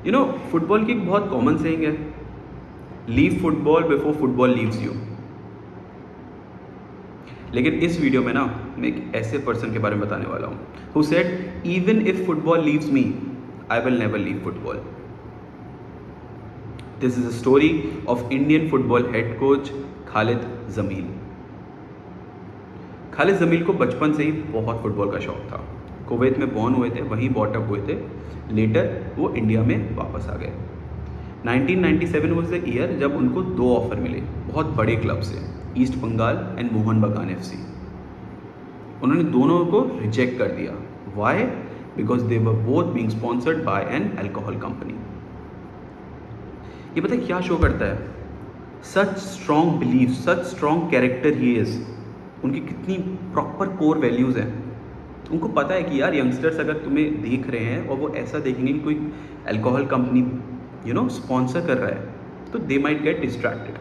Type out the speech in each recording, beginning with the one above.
Football की एक बहुत कॉमन सेइंग है, leave football before football leaves you. लेकिन इस वीडियो में ना मैं एक ऐसे पर्सन के बारे में बताने वाला हूँ who said even if football leaves me I will never leave football. This is a story of Indian football head coach Khalid Jamil. Khalid Jamil को बचपन से ही बहुत फुटबॉल का शौक था। कुवैत में बॉर्न हुए थे, वहीं बॉटअप हुए थे। लेटर वो इंडिया में वापस आ गए। 1997 वॉज द ईयर जब उनको 2 ऑफर मिले बहुत बड़े क्लब से, ईस्ट बंगाल एंड मोहन बगान FC। उन्होंने दोनों को रिजेक्ट कर दिया। Why? Because they were both being sponsored by an alcohol company. ये पता है क्या शो करता है? Such strong belief, such strong character he is. उनकी कितनी प्रॉपर कोर वैल्यूज़ हैं। उनको पता है कि यार यंगस्टर्स अगर तुम्हें देख रहे हैं और वो ऐसा देखेंगे कि कोई अल्कोहल कंपनी स्पॉन्सर कर रहा है, तो they might get distracted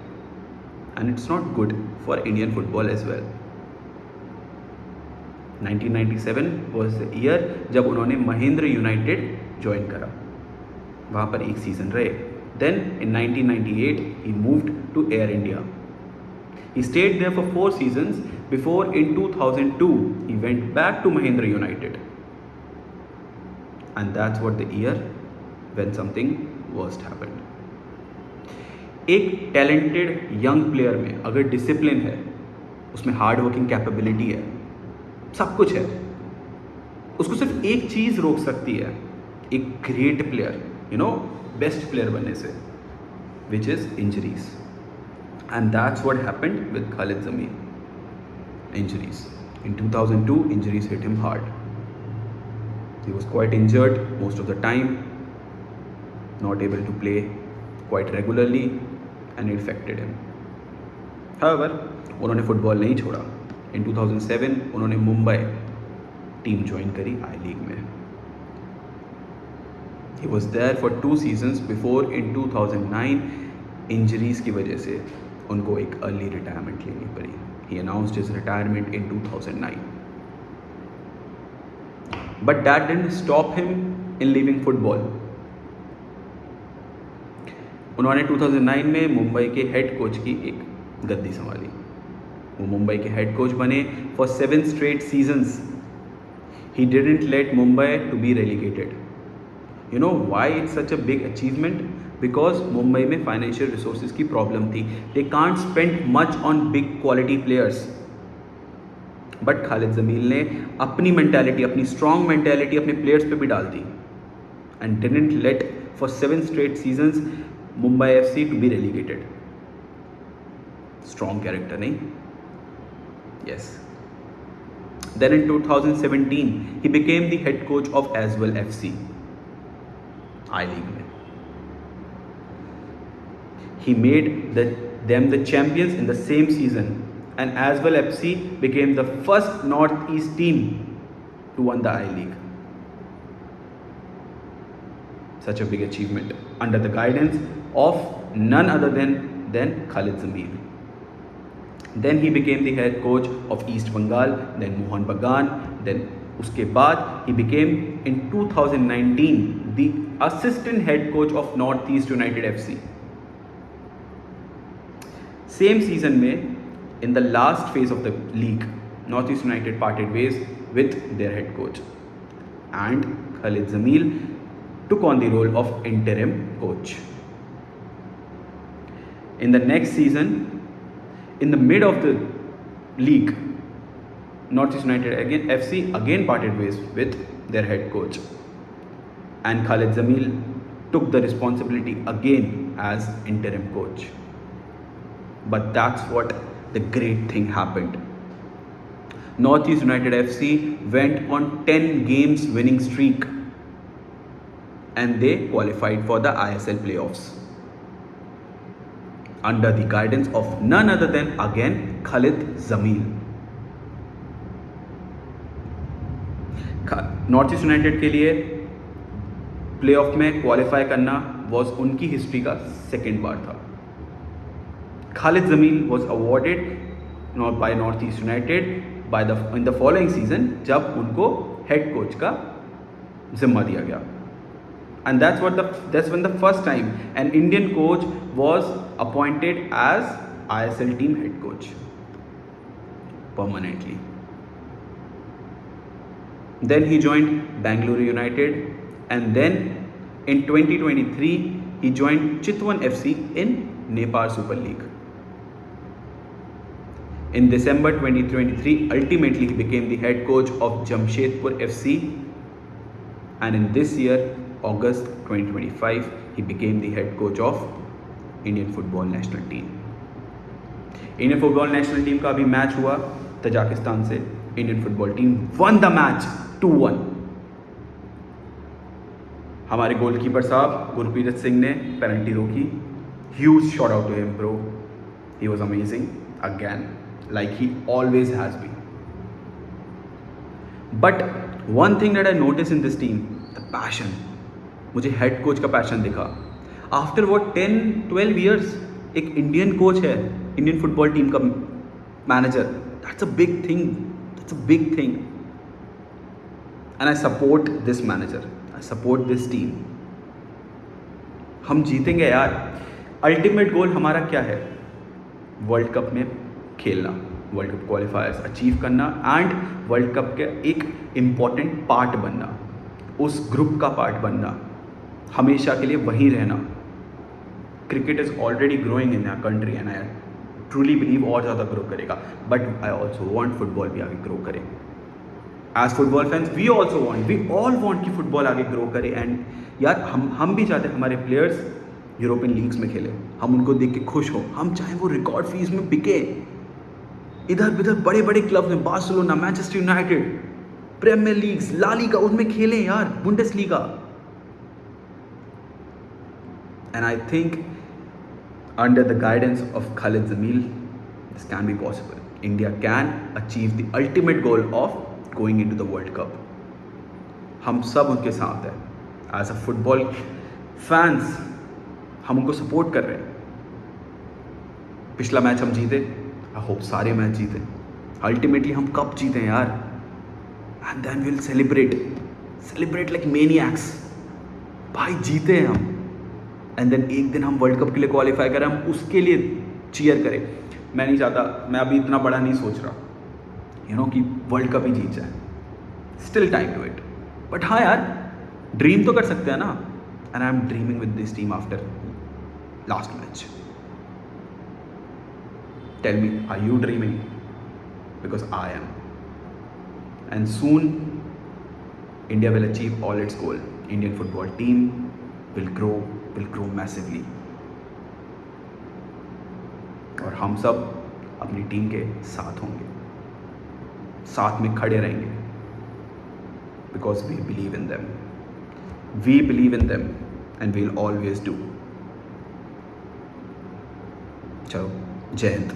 and it's not good for Indian football as well. 1997 was the year जब उन्होंने महेंद्र यूनाइटेड ज्वाइन करा। वहाँ पर एक सीज़न रहे। Then in 1998 he moved to Air India. He stayed there for 4 seasons before in 2002 he went back to Mahindra United. And that's what the year when something worst happened. एक talented young player में अगर discipline है, उसमें hard working capability है, सब कुछ है, उसको सिर्फ एक चीज़ रोक सकती है एक ग्रेट प्लेयर, बेस्ट प्लेयर बनने से, which is injuries. And that's what happened with Khalid Zamil. Injuries. In 2002, injuries hit him hard. He was quite injured most of the time, not able to play quite regularly, and it affected him. However, उन्होंने football नहीं छोड़ा। In 2007, उन्होंने Mumbai team join करी आई league में। He was there for 2 seasons before in 2009 injuries की वजह से उनको एक अर्ली रिटायरमेंट लेनी पड़ी। He announced his retirement in 2009, but that didn't stop him in leaving football. उन्होंने 2009 में मुंबई के हेड कोच की एक गद्दी संभाली। वो मुंबई के हेड कोच बने for 7 straight seasons. He didn't let Mumbai to be relegated. You know why it's such a big achievement? Because Mumbai में फाइनेंशियल रिसोर्सेज की प्रॉब्लम थी। They can't spend much on big quality players. But Khalid Jamil ने अपनी mentality, अपनी strong mentality अपने players पे भी डाल दी and didn't let for 7 straight seasons Mumbai FC to be relegated. Strong character नहीं? Yes. Then in 2017 he became the head coach of Aswell FC I league में। He made them the champions in the same season, and Aswell FC became the first Northeast team to win the I League. Such a big achievement under the guidance of none other than Khalid Zamil. Then he became the head coach of East Bengal, then Mohan Bagan, then उसके बाद he became in 2019 the assistant head coach of Northeast United FC. Same season में in the last phase of the league, Northeast United parted ways with their head coach, and Khalid Zamil took on the role of interim coach. In the next season, in the mid of the league, Northeast United FC again parted ways with their head coach, and Khalid Zamil took the responsibility again as interim coach. But that's what the great thing happened. Northeast United FC went on 10 games winning streak and they qualified for the ISL playoffs under the guidance of none other than again Khalid Zamil. North East United के लिए playoff में qualify करना was उनकी history का second बार था। Khalid Jamil was awarded by North East United in the following season जब उनको हेड कोच का जिम्मा दिया गया। And that's when the first time an Indian coach was appointed as ISL team head coach permanently. Then he joined Bangalore United, and then in 2023 he joined Chitwan FC in Nepal Super League. In December 2023, ultimately he became the head coach of Jamshedpur FC, and in this year, August 2025, he became the head coach of Indian Football National Team. Indian Football National Team का भी match हुआ Tajikistan से. Indian Football Team won the match 2-1. हमारे goalkeeper साहब गुरप्रीत सिंह ने penalty रोकी. Huge shout out to him, bro. He was amazing again, like he always has been. But one thing that I noticed in this team, the passion. मुझे head coach का passion दिखा. After वो 10-12 years एक Indian coach है Indian football team का manager. That's a big thing. That's a big thing. And I support this manager. I support this team. हम जीतेंगे यार. अल्टीमेट गोल हमारा क्या है? वर्ल्ड कप में खेलना, वर्ल्ड कप क्वालिफायर्स अचीव करना एंड वर्ल्ड कप के एक इम्पॉर्टेंट पार्ट बनना, उस ग्रुप का पार्ट बनना, हमेशा के लिए वहीं रहना. Cricket is already growing in our country and I truly believe और ज़्यादा ग्रो करेगा. But I also want football भी आगे ग्रो करे. As football fans we also want, we all want कि फुटबॉल आगे ग्रो करे. एंड यार हम भी चाहते हैं हमारे प्लेयर्स यूरोपियन लीग्स में खेले, हम उनको देख के खुश हो. हम चाहें वो रिकॉर्ड फीस में बिके, इधर उधर बड़े बड़े क्लब में, Barcelona, Manchester United, Premier leagues, La Liga, उसमें खेलें यार, Bundesliga. And I think under the guidance of Khalid Jamil, this can be possible. India can achieve the ultimate goal of going into the World Cup. हम सब उनके साथ हैं. As a football fans, हम उनको सपोर्ट कर रहे हैं. पिछला मैच हम जीते. I hope सारे मैच जीते. Ultimately हम कप जीते यार. And then we'll celebrate like maniacs. भाई जीते हैं हम. एंड देन एक दिन हम वर्ल्ड कप के लिए क्वालिफाई करें, हम उसके लिए चीयर करें. मैं नहीं चाहता, मैं अभी इतना बड़ा नहीं सोच रहा कि वर्ल्ड कप ही जीत जाए. Still time to it. But हाँ यार, ड्रीम तो कर सकते हैं ना. And I am dreaming with this team after last match. Tell me, are you dreaming? Because I am. And soon India will achieve all its goal. Indian football team will grow massively. और हम सब अपनी team के साथ होंगे, साथ में खड़े रहेंगे. Because we believe in them and we'll always do. चलो, जय हिंद.